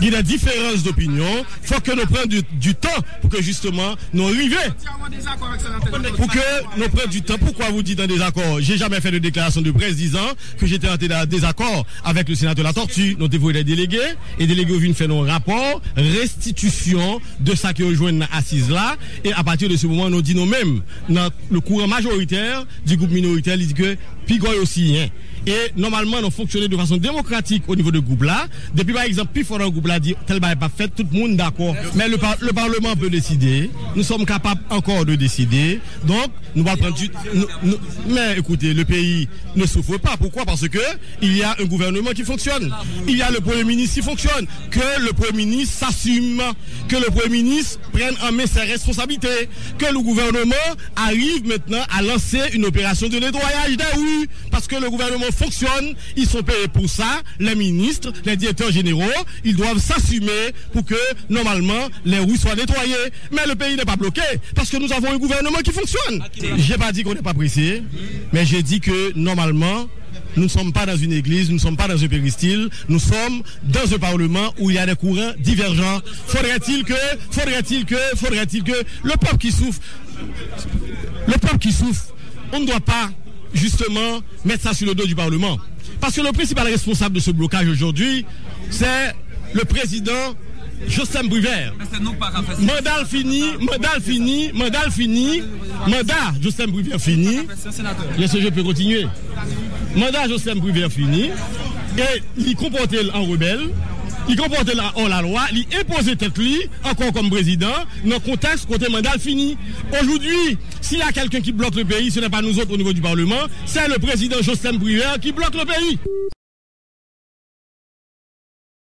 Il y a des différences d'opinion. Il faut que nous prenions du temps pour que justement nous arrivions. Pour que nous prenions du temps. Pourquoi vous dites un désaccord? J'ai jamais fait de déclaration de presse disant que j'étais en désaccord avec le sénateur La Tortue. Nous devons les délégués. Et les délégués viennent faire nos rapports, restitution de ça qui rejoint assise là. Et à partir de ce moment, nous disons nous-mêmes, dans le courant majoritaire du groupe minoritaire, il dit que Pigoy aussi, hein. Et normalement, nous fonctionnons de façon démocratique au niveau de groupe là. Depuis par exemple, puis fort un groupe là dit tel bail pas fait, tout le monde d'accord. Mais le Parlement peut décider. Nous sommes capables encore de décider. Donc, nous allons prendre mais écoutez, le pays ne souffre pas. Pourquoi? Parce que il y a un gouvernement qui fonctionne. Il y a le Premier ministre qui fonctionne. Que le Premier ministre s'assume. Que le Premier ministre prenne en main ses responsabilités. Que le gouvernement arrive maintenant à lancer une opération de nettoyage des rues. Parce que le gouvernement fonctionne, ils sont payés pour ça, les ministres, les directeurs généraux, ils doivent s'assumer pour que, normalement, les rues soient nettoyées. Mais le pays n'est pas bloqué, parce que nous avons un gouvernement qui fonctionne. J'ai pas dit qu'on n'est pas pressé, mais j'ai dit que, normalement, nous ne sommes pas dans une église, nous ne sommes pas dans un péristyle, nous sommes dans un parlement où il y a des courants divergents. Faudrait-il que le peuple qui souffre, on ne doit pas justement mettre ça sur le dos du Parlement. Parce que le principal responsable de ce blocage aujourd'hui, c'est le président Jocelyn Bruvère. Mandat Jocelyn Bruvère fini. Est-ce que je peux continuer? Mandat Jocelyn Bruvère fini. Et il comportait en rebelle. Il comportait hors la loi, il imposait tête lui, encore comme président, dans le contexte côté mandat fini. Aujourd'hui, s'il y a quelqu'un qui bloque le pays, ce n'est pas nous autres au niveau du Parlement, c'est le président Jocelyn Bruvère qui bloque le pays.